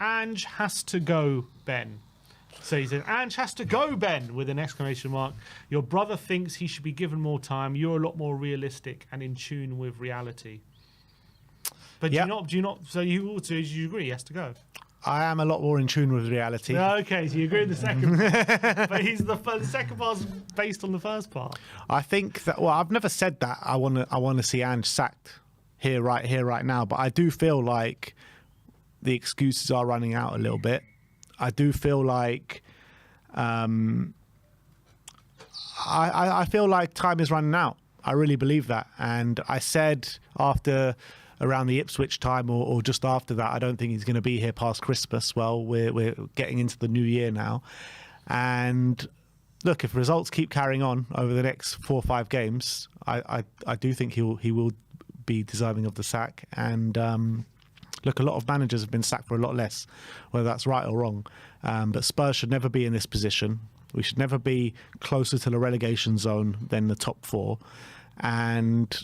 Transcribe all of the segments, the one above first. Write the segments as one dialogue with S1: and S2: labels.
S1: Ange has to go, Ben. So he said, Ange has to go, Ben, with an exclamation mark. Your brother thinks he should be given more time. You're a lot more realistic and in tune with reality. But do you not? So you agree he has to go?
S2: I am a lot more in tune with reality.
S1: Okay, so you agree with the second part. But the second part's based on the first part.
S2: I think that, well, I've never said that I want to see Ange sacked right now, but I do feel like the excuses are running out a little bit. I do feel like I feel like time is running out. I really believe that. And I said after around the Ipswich time or just after that, I don't think he's going to be here past Christmas. Well, we're getting into the new year now. And look, if results keep carrying on over the next 4 or 5 games, I do think he will be deserving of the sack. And look, a lot of managers have been sacked for a lot less, whether that's right or wrong. But Spurs should never be in this position. We should never be closer to the relegation zone than the top 4. And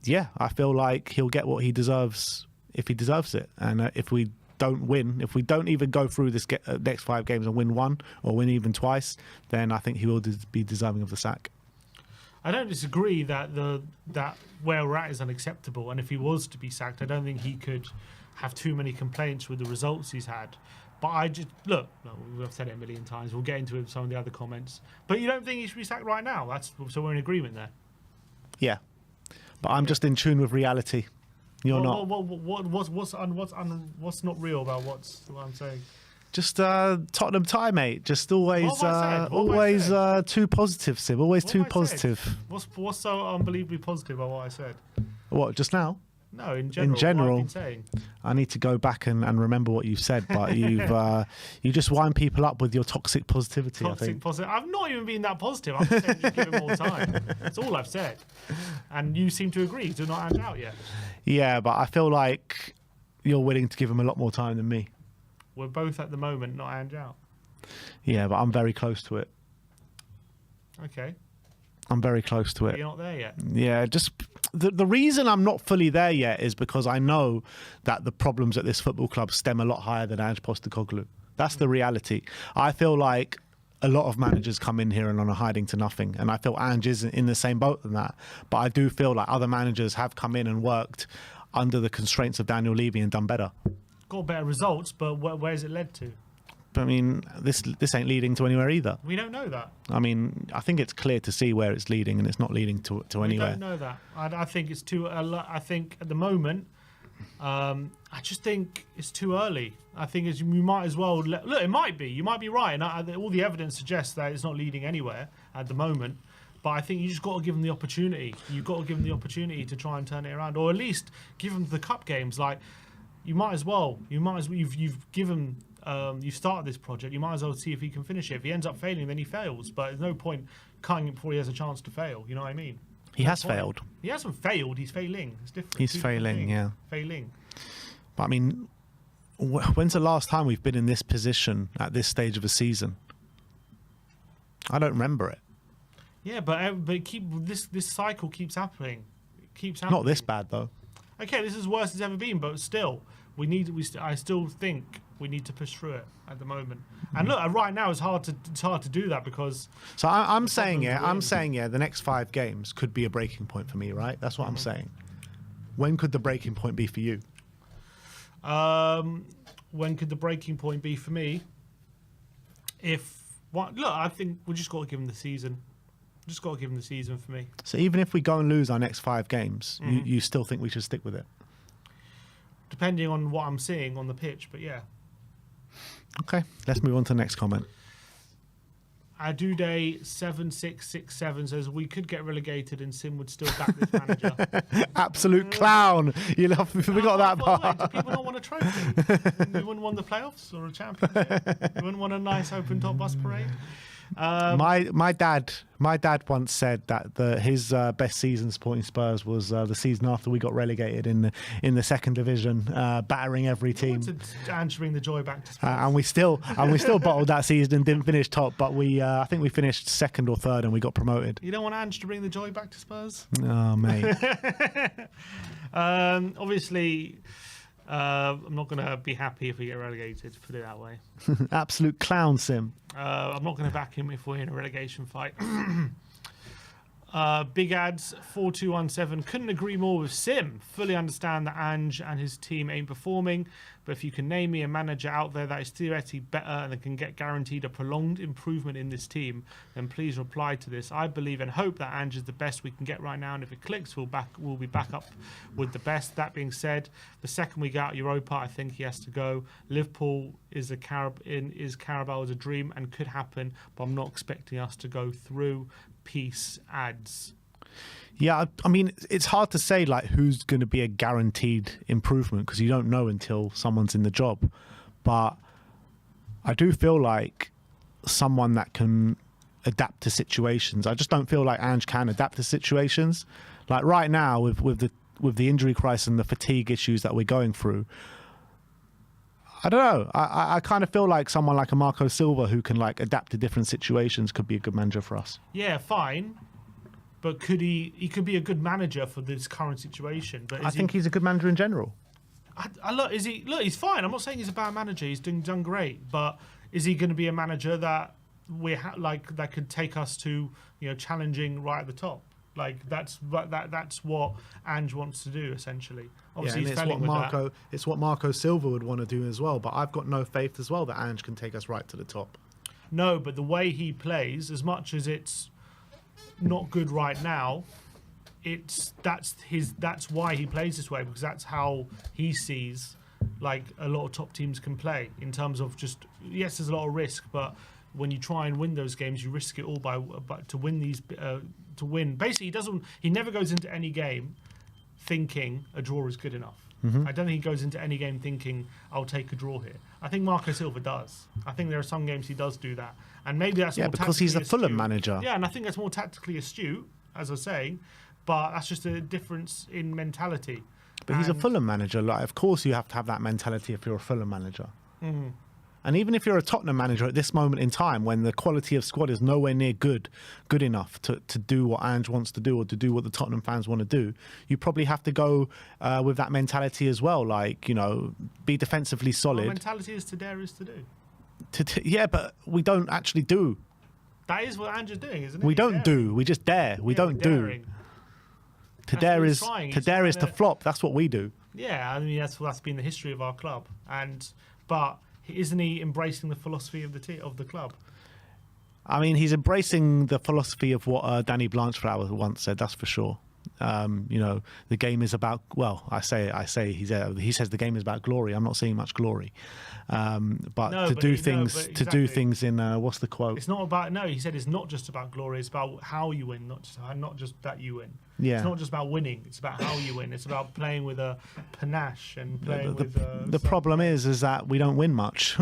S2: yeah, I feel like he'll get what he deserves if he deserves it. And if we don't win, if we don't even go through this next 5 games and win 1 or win even twice, then I think he will be deserving of the sack.
S1: I don't disagree that that where we're at is unacceptable, and if he was to be sacked, I don't think he could have too many complaints with the results he's had. But I just look, we've said it a million times. We'll get into it with some of the other comments. But you don't think he should be sacked right now? So we're in agreement there.
S2: Yeah, but I'm just in tune with reality. You're not.
S1: What's not real about what I'm saying?
S2: Just Tottenham tie, mate. Just always too positive, Sim. Always too positive.
S1: What's so unbelievably positive about what I said?
S2: What, just now?
S1: No, in general.
S2: In general,
S1: what I've been saying.
S2: I need to go back and remember what you said, but you just wind people up with your toxic positivity. I think.
S1: Positive. I've not even been that positive. I'm just saying just give him more time. That's all I've said. And you seem to agree. Do not Ange out yet.
S2: Yeah, but I feel like you're willing to give him a lot more time than me.
S1: We're both at the moment not Ange out.
S2: Yeah, but I'm very close to it.
S1: Okay.
S2: I'm very close to it.
S1: You're not there yet.
S2: Yeah, just the reason I'm not fully there yet is because I know that the problems at this football club stem a lot higher than Ange Postecoglou. That's the reality. I feel like a lot of managers come in here and are hiding to nothing, and I feel Ange is in the same boat than that. But I do feel like other managers have come in and worked under the constraints of Daniel Levy and done better. Got
S1: better results, but where's it led to?
S2: I mean, this ain't leading to anywhere either.
S1: We don't know that.
S2: I mean, I think it's clear to see where it's leading, and it's not leading to anywhere. We
S1: don't know that. I think it's too. I think at the moment, I just think it's too early. I think we might as well look. It might be. You might be right, and all the evidence suggests that it's not leading anywhere at the moment. But I think you just got to give them the opportunity. You've got to give them the opportunity to try and turn it around, or at least give them the cup games. Like you might as well. You've given. You've started this project, you might as well see if he can finish it. If he ends up failing, then he fails. But there's no point cutting it before he has a chance to fail. You know what I mean?
S2: He has failed.
S1: He hasn't failed. He's failing. It's different.
S2: He's failing, yeah.
S1: Failing.
S2: But I mean, when's the last time we've been in this position at this stage of a season? I don't remember it.
S1: Yeah, but this cycle keeps happening. It keeps happening.
S2: Not this bad though.
S1: Okay, this is worse as it's ever been, but still, I still think we need to push through it at the moment. And look, right now it's hard to do that because. So
S2: I'm saying the next 5 games could be a breaking point for me, right? That's what I'm saying. When could the breaking point be for you?
S1: When could the breaking point be for me? I think we just got to give him the season. Just got to give him the season for me.
S2: So even if we go and lose our next 5 games, you still think we should stick with it?
S1: Depending on what I'm seeing on the pitch, but yeah.
S2: Okay, let's move on to the next comment.
S1: Aduday7667 says we could get relegated and Sim would still back this manager.
S2: Absolute clown. You forgot that part.
S1: Do people not want a trophy? You wouldn't want the playoffs or a championship? You wouldn't want a nice open top bus parade?
S2: My dad once said that his best season supporting Spurs was the season after we got relegated in the second division, battering every team.
S1: And to bring the joy back to Spurs.
S2: And we still bottled that season and didn't finish top, but I think we finished second or third and we got promoted.
S1: You don't want Ange to bring the joy back to Spurs?
S2: Oh, mate.
S1: Obviously, I'm not going to be happy if we get relegated, put it that way.
S2: Absolute clown sim.
S1: I'm not going to back him if we're in a relegation fight. Big Ads 4217 couldn't agree more with Sim. Fully understand that Ange and his team ain't performing, but if you can name me a manager out there that is theoretically better and that can get guaranteed a prolonged improvement in this team, then please reply to this. I believe and hope that Ange is the best we can get right now, and if it clicks, we'll be back up with the best. That being said, the second we get out Europa, I think he has to go. Liverpool is Carabao is a dream and could happen, but I'm not expecting us to go through. Peace, Ads.
S2: Yeah, I mean, it's hard to say like who's going to be a guaranteed improvement because you don't know until someone's in the job. But I do feel like someone that can adapt to situations. I just don't feel like Ange can adapt to situations. Like right now with the injury crisis and the fatigue issues that we're going through, I don't know. I kind of feel like someone like a Marco Silva who can like adapt to different situations could be a good manager for us.
S1: Yeah, fine. But could he could be a good manager for this current situation. But
S2: I think he's a good manager in general.
S1: Look, he's fine. I'm not saying he's a bad manager. He's done great. But is he going to be a manager that that could take us to, challenging right at the top? Like that's what Ange wants to do essentially. Obviously,
S2: yeah, and it's what Marco Silva would want to do as well. But I've got no faith as well that Ange can take us right to the top.
S1: No, but the way he plays, as much as it's not good right now, that's why he plays this way, because that's how he sees like a lot of top teams can play in terms of just, yes, there's a lot of risk, but when you try and win those games, you risk it all but to win these to win. Basically, he never goes into any game thinking a draw is good enough. I don't think he goes into any game thinking I'll take a draw here. I think Marco Silva does. I think there are some games he does do that, and maybe that's more
S2: because he's a Fulham manager.
S1: Yeah, and I think that's more tactically astute, as I was saying, but that's just a difference in mentality.
S2: But he's a Fulham manager. Like, of course, you have to have that mentality if you're a Fulham manager. And even if you're a Tottenham manager at this moment in time, when the quality of squad is nowhere near good enough to do what Ange wants to do or to do what the Tottenham fans want to do, you probably have to go with that mentality as well. Like, be defensively solid.
S1: Well, mentality is to dare is to do.
S2: Yeah, but we don't actually do.
S1: That is what Ange is doing, isn't it?
S2: We don't do. We just dare. We don't do. To dare is to flop. That's what we do.
S1: Yeah, I mean that's been the history of our club. But isn't he embracing the philosophy of the club?
S2: I mean, he's embracing the philosophy of what Danny Blanchflower once said. That's for sure. The game is about. Well, I say he says the game is about glory. I'm not seeing much glory, to do things in what's the quote?
S1: It's not about. No, he said it's not just about glory. It's about how you win, not just that you win.
S2: Yeah.
S1: It's not just about winning. It's about how you win. It's about playing with a panache and playing with.
S2: The problem is that we don't win much.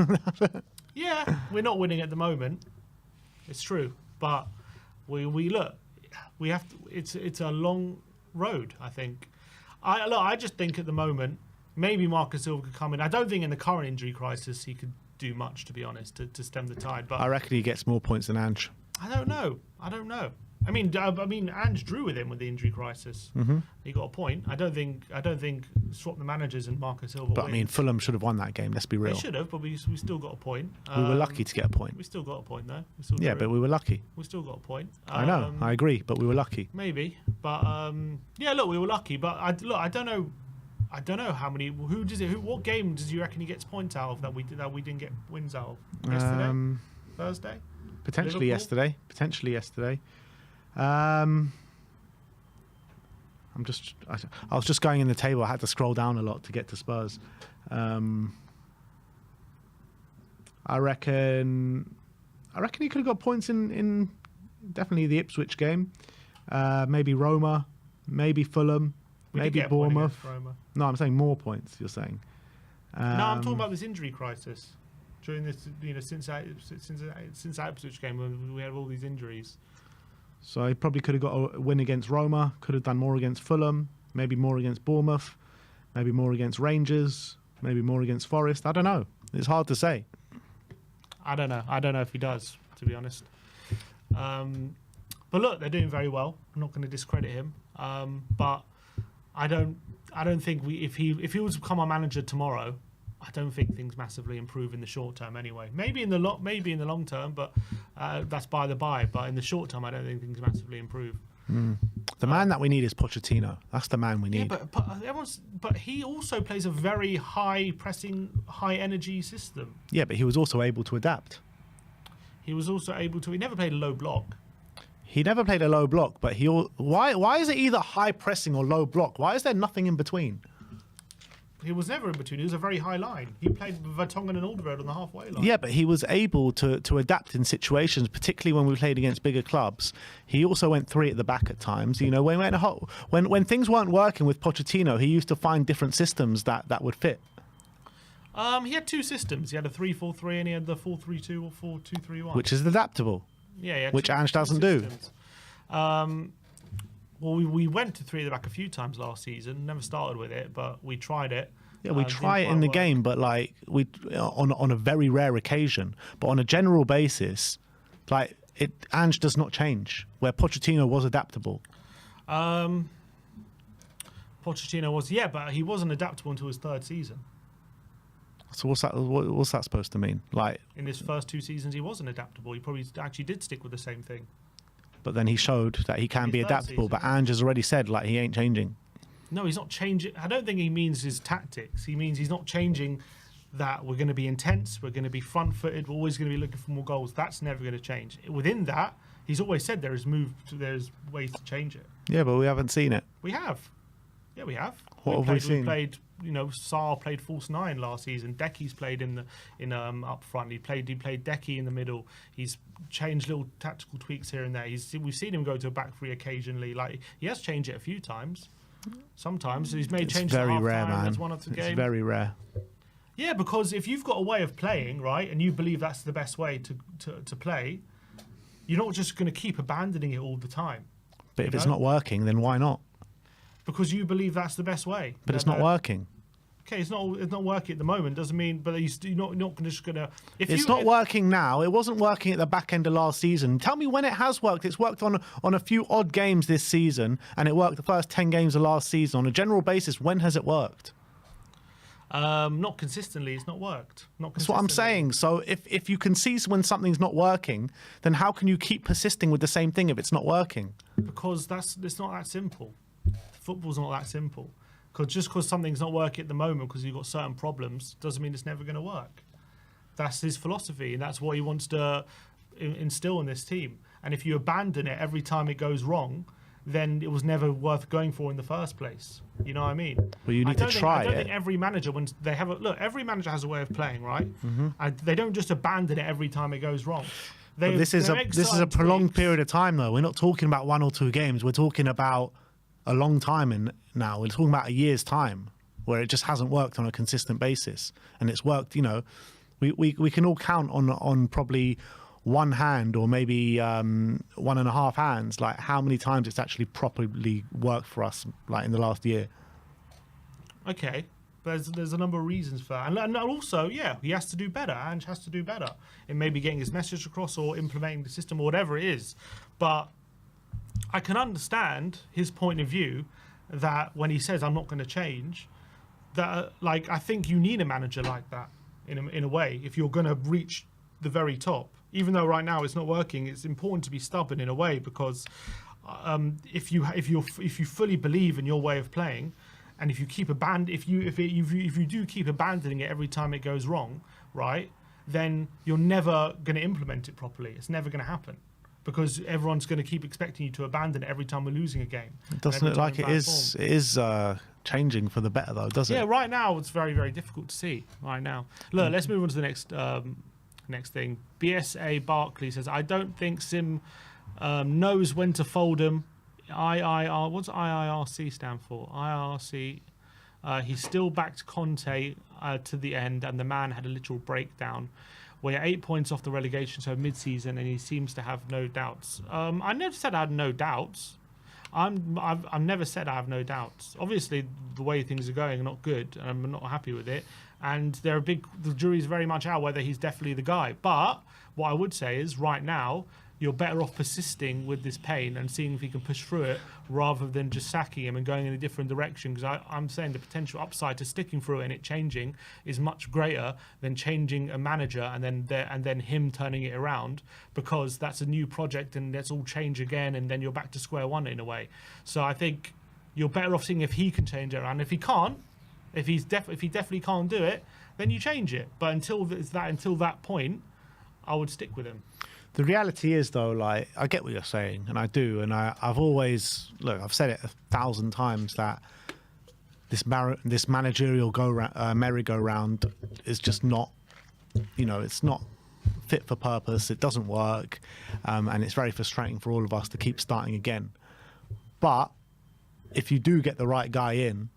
S1: Yeah, we're not winning at the moment. It's true, but we look. We have to. It's a long road. I think. I just think at the moment maybe Marco Silva could come in. I don't think in the current injury crisis he could do much, to be honest, to stem the tide. But
S2: I reckon he gets more points than Ange.
S1: I don't know. I mean, Ange drew with him with the injury crisis. He got a point. I don't think swap the managers and Marco Silva.
S2: But I mean, Fulham should have won that game. Let's be real.
S1: They should have, but we still got a point.
S2: We were lucky to get a point.
S1: We still got a point though.
S2: Yeah, but we were lucky.
S1: We still got a point.
S2: I know. I agree, but we were lucky.
S1: Maybe, but yeah. Look, we were lucky, but I don't know. I don't know how many. What game does you reckon he gets points out of that we didn't get wins out of? Yesterday, Thursday,
S2: potentially
S1: Liverpool?
S2: yesterday. I was just going in the table. I had to scroll down a lot to get to Spurs. I reckon he could have got points in definitely the Ipswich game. Maybe Roma, maybe Fulham, maybe Bournemouth. No, I'm saying more points. You're saying?
S1: No, I'm talking about this injury crisis during this. Since that Ipswich game when we had all these injuries.
S2: So he probably could have got a win against Roma, could have done more against Fulham, maybe more against Bournemouth, maybe more against Rangers, maybe more against Forest. I don't know. It's hard to say.
S1: I don't know. I don't know if he does, to be honest. But look, they're doing very well. I'm not going to discredit him. But I don't. I don't think if he was to become our manager tomorrow, I don't think things massively improve in the short term anyway. Maybe in the long term, but that's by the by. But in the short term, I don't think things massively improve.
S2: The man that we need is Pochettino. That's the man we need.
S1: Yeah, but he also plays a very high pressing, high energy system.
S2: Yeah, but he was also able to adapt.
S1: He was also able to. He never played a low block.
S2: He never played a low block, but why is it either high pressing or low block? Why is there nothing in between?
S1: He was never in between. He was a very high line. He played Vertonghen and Alderweireld on the halfway line.
S2: Yeah, but he was able to adapt in situations, particularly when we played against bigger clubs. He also went three at the back at times. You know, when things weren't working with Pochettino, he used to find different systems that would fit.
S1: He had two systems. He had a 3-4-3 and he had the 4-3-2 or 4-2-3-1.
S2: Which is adaptable.
S1: Yeah,
S2: which Ange doesn't do.
S1: Well, we went to three at the back a few times last season. Never started with it, but we tried it.
S2: Yeah, we try it in the game, but like we on a very rare occasion. But on a general basis, like Ange does not change. Where Pochettino was adaptable.
S1: Pochettino was, yeah, but he wasn't adaptable until his third season.
S2: So what's that supposed to mean? Like
S1: in his first two seasons, he wasn't adaptable. He probably actually did stick with the same thing.
S2: But then he showed that he can be adaptable. But Ange has already said like he ain't changing.
S1: No, he's not changing. I don't think he means his tactics. He means he's not changing that we're going to be intense, we're going to be front-footed, we're always going to be looking for more goals. That's never going to change. Within that, he's always said there's ways to change it.
S2: Yeah, but we haven't seen it.
S1: We have. Yeah, we have.
S2: What have we seen?
S1: We played, Sarr played false nine last season. Decky's played in up front. He played Decky in the middle. He's changed little tactical tweaks here and there. We've seen him go to a back three occasionally. Like he has changed it a few times. Sometimes he's made changes.
S2: Very rare, man.
S1: That's one of the games.
S2: It's very rare.
S1: Yeah, because if you've got a way of playing, right, and you believe that's the best way to play, you're not just going to keep abandoning it all the time.
S2: But if it's not working, then why not?
S1: Because you believe that's the best way.
S2: But it's not working.
S1: Okay, it's not working at the moment. Doesn't mean, but you're not just gonna.
S2: It's not working now. It wasn't working at the back end of last season. Tell me when it has worked. It's worked on a few odd games this season, and it worked the first 10 games of last season. On a general basis, when has it worked?
S1: Not consistently. It's not worked.
S2: That's what I'm saying. So if you can see when something's not working, then how can you keep persisting with the same thing if it's not working?
S1: Because it's not that simple. Football's not that simple. Because something's not working at the moment because you've got certain problems doesn't mean it's never going to work. That's his philosophy, and that's what he wants to instill in this team. And if you abandon it every time it goes wrong, then it was never worth going for in the first place. You know what I mean?
S2: Well, you need to try it.
S1: I don't think every manager, when they have every manager has a way of playing, right? Mm-hmm. And they don't just abandon it every time it goes wrong.
S2: This is a prolonged period of time, though. We're not talking about 1 or 2 games. We're talking about a long time now. We're talking about a year's time where it just hasn't worked on a consistent basis. And it's worked, we can all count on probably one hand or maybe 1.5 hands, like how many times it's actually properly worked for us, like in the last year.
S1: Okay. There's a number of reasons for that. And also, yeah, he has to do better. Ange has to do better in maybe getting his message across or implementing the system or whatever it is. But I can understand his point of view that when he says, I'm not going to change, that I think you need a manager like that in a way if you're going to reach the very top. Even though right now it's not working, it's important to be stubborn in a way because if you fully believe in your way of playing, and if you keep if you do keep abandoning it every time it goes wrong, right, then you're never going to implement it properly. It's never going to happen because everyone's going to keep expecting you to abandon it every time we're losing a game.
S2: It doesn't look like it is. It is changing for the better, though, does it?
S1: Yeah, right now it's very, very difficult to see. Right now, look, let's move on to the next thing. BSA Barkley says, I don't think Sim knows when to fold him. IIR, what's IIRC stand for? IIRC. He still backed Conte to the end, and the man had a literal breakdown. We're 8 points off the relegation, so mid-season, and he seems to have no doubts. I never said I had no doubts. I've never said I have no doubts. Obviously, the way things are going are not good, and I'm not happy with it. And the jury's very much out whether he's definitely the guy. But what I would say is, right now, you're better off persisting with this pain and seeing if he can push through it rather than just sacking him and going in a different direction. Because I'm saying the potential upside to sticking through it and it changing is much greater than changing a manager and then him turning it around, because that's a new project and let's all change again and then you're back to square one in a way. So I think you're better off seeing if he can change it around. If he can't, if he definitely can't do it, then you change it. But until that point, I would stick with him.
S2: The reality is, though, like, I get what you're saying, and I do, and I've always, look, I've said it 1,000 times that this managerial merry-go-round is just not, it's not fit for purpose. It doesn't work, and it's very frustrating for all of us to keep starting again. But if you do get the right guy in,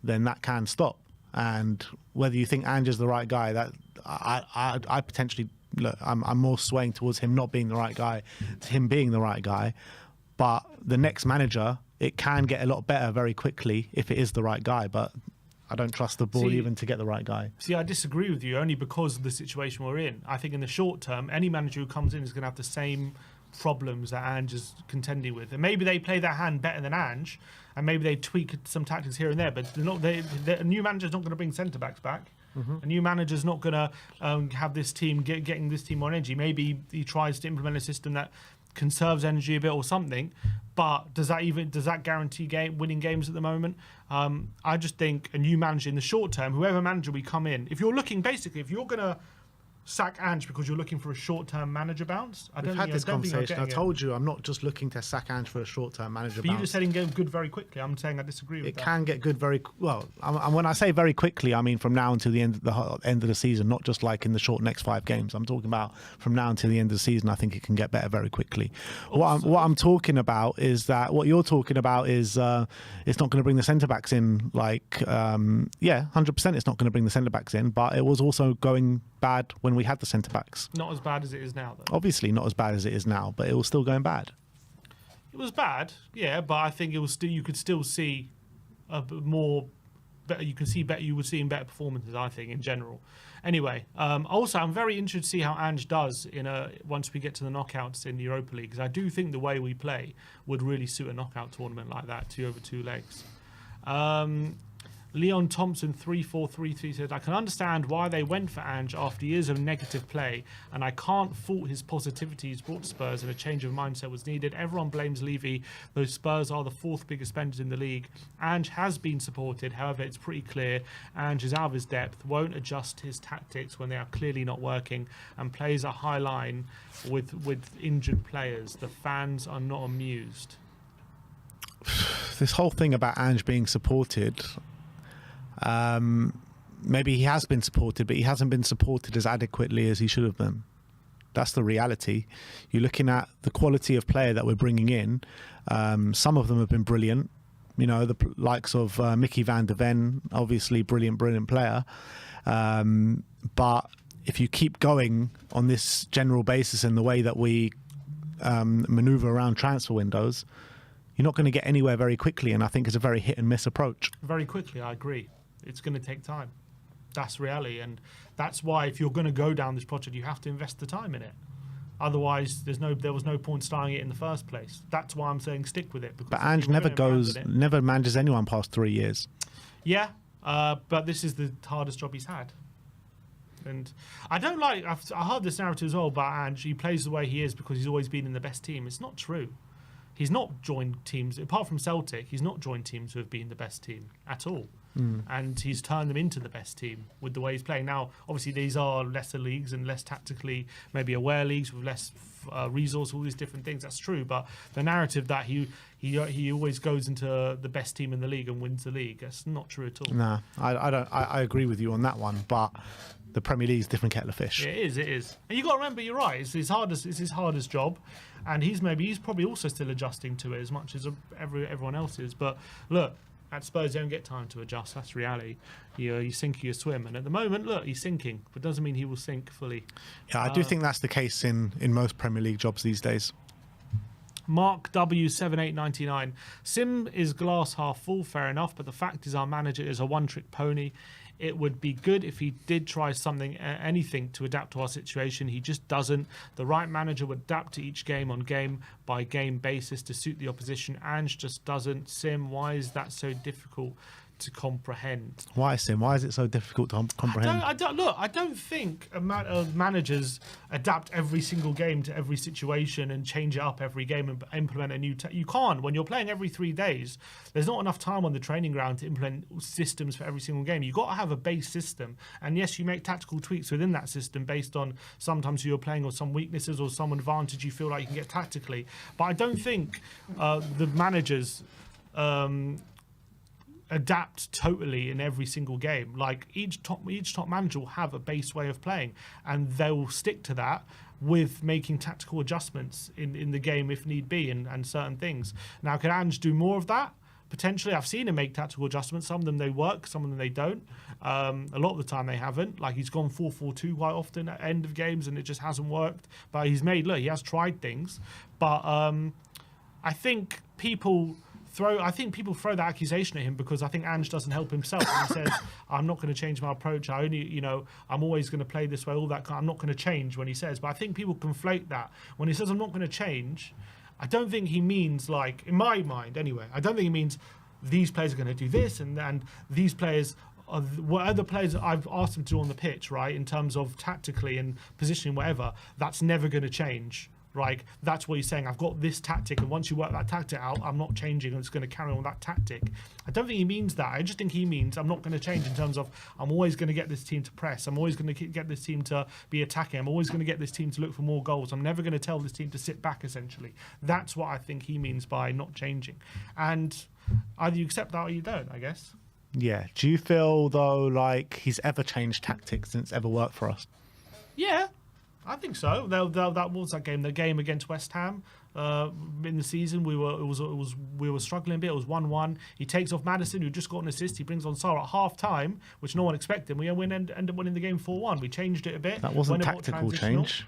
S2: then that can stop. And whether you think Ange is the right guy, that I potentially. Look, I'm more swaying towards him not being the right guy to him being the right guy. But the next manager, it can get a lot better very quickly if it is the right guy. But I don't trust the board even to get the right guy.
S1: See, I disagree with you only because of the situation we're in. I think in the short term, any manager who comes in is going to have the same problems that Ange is contending with. And maybe they play their hand better than Ange, and maybe they tweak some tactics here and there. But a new manager's not going to bring centre-backs back. A new manager's not going to have this team getting this team more energy. Maybe he tries to implement a system that conserves energy a bit or something. But does that guarantee winning games at the moment? I just think a new manager in the short term, whoever manager we come in, if you're going to sack Ange because you're looking for a short-term manager bounce.
S2: We've had this conversation. I told you I'm not just looking to sack Ange for a short-term manager bounce.
S1: But you just said it can get good very quickly. I'm saying I disagree with that.
S2: It can get good very well. When I say very quickly, I mean from now until the end of the season, not just like in the short next 5 games. I'm talking about from now until the end of the season. I think it can get better very quickly. What I'm talking about is that what you're talking about is it's not going to bring the centre backs in. 100% it's not going to bring the centre backs in, but it was also going bad when we had the centre backs.
S1: Not as bad as it is now, though.
S2: Obviously, not as bad as it is now, but it was still going bad.
S1: It was bad, yeah, but I think it was still. You could still see better. You can see better. You were seeing better performances, I think, in general. Anyway, also I'm very interested to see how Ange does once we get to the knockouts in the Europa League, because I do think the way we play would really suit a knockout tournament like that, 2 over 2 legs. Leon Thompson 3433 said, I can understand why they went for Ange after years of negative play, and I can't fault his positivity he's brought to Spurs, and a change of mindset was needed. Everyone blames Levy, though Spurs are the 4th biggest spenders in the league. Ange has been supported, however it's pretty clear Ange is out of his depth, won't adjust his tactics when they are clearly not working, and plays a high line with injured players. The fans are not amused.
S2: This whole thing about Ange being supported... maybe he has been supported, but he hasn't been supported as adequately as he should have been. That's the reality. You're looking at the quality of player that we're bringing in. Some of them have been brilliant. The likes of Mickey van der Ven, obviously brilliant player. But if you keep going on this general basis in the way that we manoeuvre around transfer windows, you're not going to get anywhere very quickly. And I think it's a very hit and miss approach. Very
S1: quickly, I agree. It's going to take time. That's reality, and that's why if you're going to go down this project, you have to invest the time in it. Otherwise, there was no point starting it in the first place. That's why I'm saying stick with it.
S2: But Ange never manages anyone past 3 years.
S1: Yeah, but this is the hardest job he's had. And I heard this narrative as well about Ange. He plays the way he is because he's always been in the best team. It's not true. He's not joined teams, apart from Celtic, he's not joined teams who have been the best team at all. And he's turned them into the best team with the way he's playing. Now, obviously, these are lesser leagues and less tactically maybe aware leagues with less resource, all these different things. That's true. But the narrative that he always goes into the best team in the league and wins the league, that's not true at all.
S2: No, I don't. I agree with you on that one. But the Premier League is a different kettle of fish.
S1: It is. And you got to remember, you're right. It's his hardest job, and he's probably also still adjusting to it as much as everyone else is. But look, at Spurs, you don't get time to adjust. That's reality. You sink or you swim, and at the moment, look, he's sinking, but doesn't mean he will sink fully.
S2: Yeah, I do think that's the case in most Premier League jobs these days.
S1: Mark W7899. Sim is glass half full, fair enough, but the fact is our manager is a one-trick pony. it would be good if he did try something, anything to adapt to our situation. He just doesn't. The right manager would adapt to each game on game-by-game basis to suit the opposition. Ange just doesn't. Sim, why is that so difficult to comprehend?
S2: Why, Sim? Why is it so difficult to comprehend?
S1: I don't think managers adapt every single game to every situation and change it up every game and implement a new... You can't. When you're playing every 3 days, there's not enough time on the training ground to implement systems for every single game. You've got to have a base system. And yes, you make tactical tweaks within that system based on sometimes who you're playing or some weaknesses or some advantage you feel like you can get tactically. But I don't think the managers... adapt totally in every single game. Like each top manager will have a base way of playing, and they will stick to that with making tactical adjustments in the game if need be, and certain things. Now, can Ange do more of that? Potentially. I've seen him make tactical adjustments. Some of them they work, some of them they don't. A lot of the time they haven't. Like he's gone 4-4-2 quite often at end of games and it just hasn't worked. But he has tried things. But I think people throw that accusation at him because I think Ange doesn't help himself. And he says, I'm not going to change my approach. I'm always going to play this way, all that kind. I'm not going to change when he says. But I think people conflate that. When he says, I'm not going to change, I don't think he means, like, in my mind anyway, I don't think he means these players are going to do this and these players are what other players I've asked them to do on the pitch, right, in terms of tactically and positioning, whatever, that's never going to change. Like, that's what he's saying. I've got this tactic, and once you work that tactic out, I'm not changing, and it's going to carry on with that tactic. I don't think he means that. I just think he means I'm not going to change in terms of I'm always going to get this team to press. I'm always going to get this team to be attacking. I'm always going to get this team to look for more goals. I'm never going to tell this team to sit back, essentially. That's what I think he means by not changing. And either you accept that or you don't, I guess.
S2: Yeah. Do you feel, though, like he's ever changed tactics and it's ever worked for us?
S1: Yeah. I think so. That was that game. The game against West Ham in the season, we were struggling a bit. It was 1-1. He takes off Maddison, who just got an assist. He brings on Sarr at half time, which no one expected. We end up winning the game 4-1. We changed it a bit.
S2: That wasn't tactical change.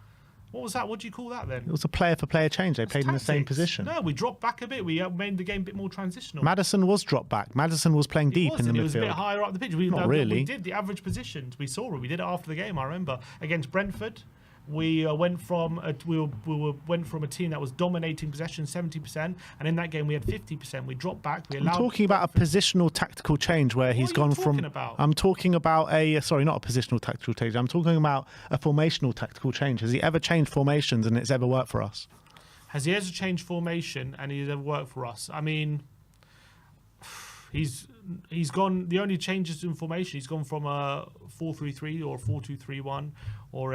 S1: What was that? What do you call that then?
S2: It was a player for player change. They played in the same position.
S1: No, we dropped back a bit. We made the game a bit more transitional.
S2: Madison was dropped back. Madison was playing deep in the midfield.
S1: It was a bit higher up the pitch.
S2: Not really.
S1: We did the average positions. We saw it. We did it after the game. I remember against Brentford. We went from a team that was dominating possession 70%, and in that game we had 50%. We dropped back. I'm
S2: talking about a positional tactical change where he's gone from. I'm talking about not a positional tactical change. I'm talking about a formational tactical change. Has he ever changed formations and it's ever worked for us?
S1: Has he ever changed formation and he's ever worked for us? I mean, he's gone. The only changes in formation, he's gone from a 4-3-3 or 4-2-3-1, or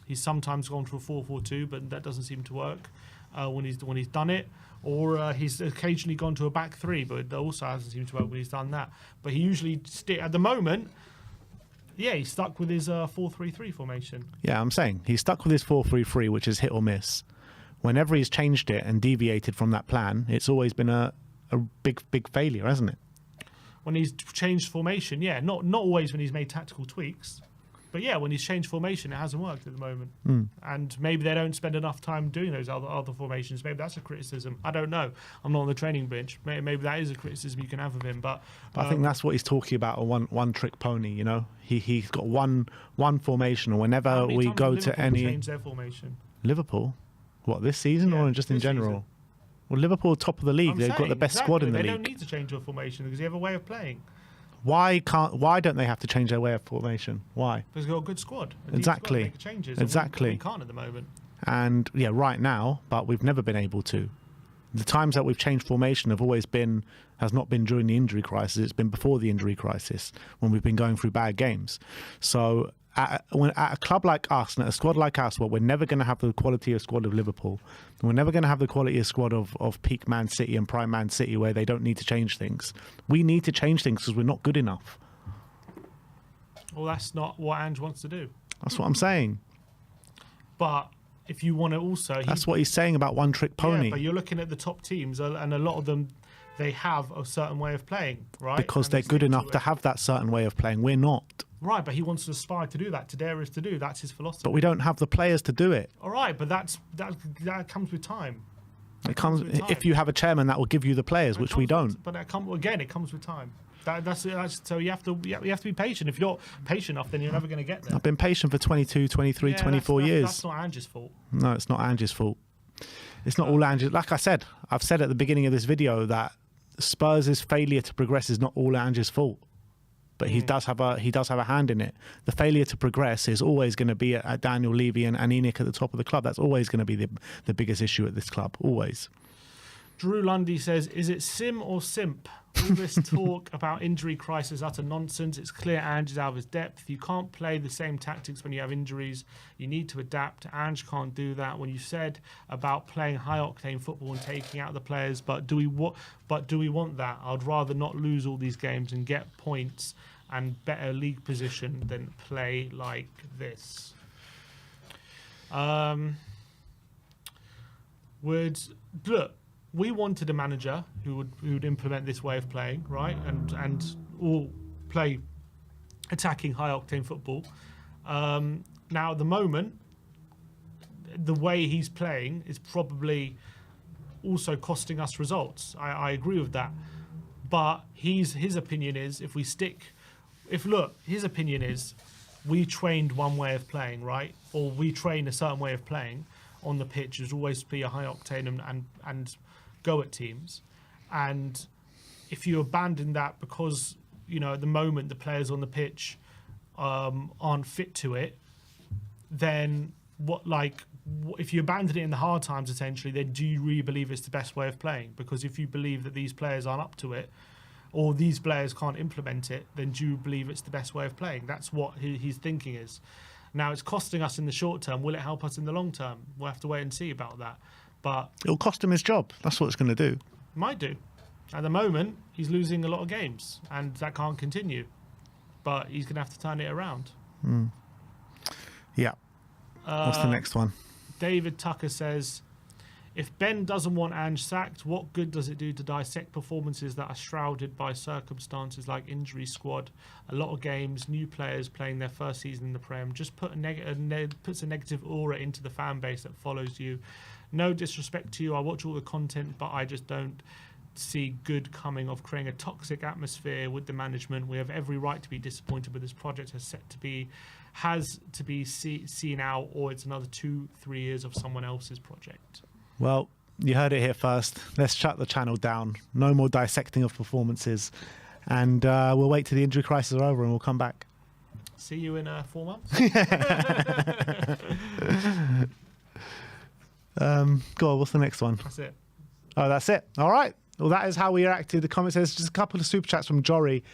S1: he's sometimes gone to a 4-4-2, but that doesn't seem to work when he's done it. Or he's occasionally gone to a back three, but that also hasn't seemed to work when he's done that. But he usually at the moment. Yeah, he's stuck with his 4-3-3 formation. Yeah,
S2: I'm saying he's stuck with his 4-3-3, which is hit or miss. Whenever he's changed it and deviated from that plan, it's always been a big failure, hasn't it?
S1: When he's changed formation, yeah, not always when he's made tactical tweaks, but yeah, when he's changed formation, it hasn't worked at the moment. And maybe they don't spend enough time doing those other formations. Maybe that's a criticism. I don't know. I'm not on the training bench. Maybe that is a criticism you can have of him. But
S2: I think that's what he's talking about, a one-trick pony. You know, he's got one formation, or whenever we go to any
S1: change their formation.
S2: Liverpool, what, this season or just in general? Season. Well, Liverpool top of the league. They've got the best squad in the league.
S1: They don't need to change their formation because they have a way of playing.
S2: Why don't they have to change their way of formation? Why?
S1: Because they've got a good squad.
S2: Exactly.
S1: Make changes.
S2: Exactly.
S1: We can't at the moment.
S2: And yeah, right now, but we've never been able to. The times that we've changed formation has not been during the injury crisis. It's been before the injury crisis when we've been going through bad games. So at a club like us and at a squad like us, well, we're never going to have the quality of squad of Liverpool. We're never going to have the quality of squad of peak Man City and prime Man City, where they don't need to change things. We need to change things because we're not good enough.
S1: Well, that's not what Ange wants to do.
S2: That's what I'm saying.
S1: But if you want to also...
S2: That's what he's saying about one-trick pony.
S1: Yeah, but you're looking at the top teams, and a lot of them, they have a certain way of playing, right?
S2: Because they're good enough to have that certain way of playing. We're not.
S1: Right, but he wants to aspire to do that, to dare us to do. That's his philosophy.
S2: But we don't have the players to do it.
S1: All right, but that comes with time.
S2: It comes if you have a chairman that will give you the players, which we don't.
S1: But it comes with time. That's so you have to be patient. If you're not patient enough, then you're never going to get there.
S2: I've been patient for 22, 23, 24 years.
S1: That's not Ange's fault.
S2: No, it's not Ange's fault. It's not all Ange. Like I said, I've said at the beginning of this video that Spurs' failure to progress is not all Ange's fault, but he does have a hand in it. The failure to progress is always going to be at Daniel Levy and ENIC at the top of the club. That's always going to be the biggest issue at this club, always.
S1: Drew Lundy says, is it sim or simp? All this talk about injury crisis is utter nonsense. It's clear Ange is out of his depth. You can't play the same tactics when you have injuries. You need to adapt. Ange can't do that. When you said about playing high-octane football and taking out the players, but do we want that? I'd rather not lose all these games and get points and better league position than play like this. Look. We wanted a manager who would implement this way of playing, right, and all play attacking high octane football. Now at the moment, the way he's playing is probably also costing us results. I agree with that, but his opinion is his opinion is we trained one way of playing, right, or we train a certain way of playing on the pitch is always be a high octane and go at teams, and if you abandon that because at the moment the players on the pitch aren't fit to it, then if you abandon it in the hard times essentially, then do you really believe it's the best way of playing? Because if you believe that these players aren't up to it or these players can't implement it, then do you believe it's the best way of playing? That's what his thinking is. Now it's costing us in the short term. Will it help us in the long term? We'll have to wait and see about that. But
S2: it'll cost him his job. That's what it's going to do.
S1: Might do. At the moment, he's losing a lot of games, and that can't continue. But he's going to have to turn it around.
S2: Yeah. What's the next one?
S1: David Tucker says, if Ben doesn't want Ange sacked, what good does it do to dissect performances that are shrouded by circumstances like injury squad, a lot of games, new players playing their first season in the Prem? Just puts a negative aura into the fan base that follows you. No disrespect to you, I watch all the content, but I just don't see good coming of creating a toxic atmosphere with the management. We have every right to be disappointed with this project has to be seen out, or it's another 2-3 years of someone else's project.
S2: Well, you heard it here first. Let's shut the channel down. No more dissecting of performances, and we'll wait till the injury crisis is over and we'll come back.
S1: See you in 4 months.
S2: Go on, what's the next one?
S1: That's it.
S2: Oh, that's it. All right. Well, that is how we react to the comments. There's just a couple of super chats from Jory.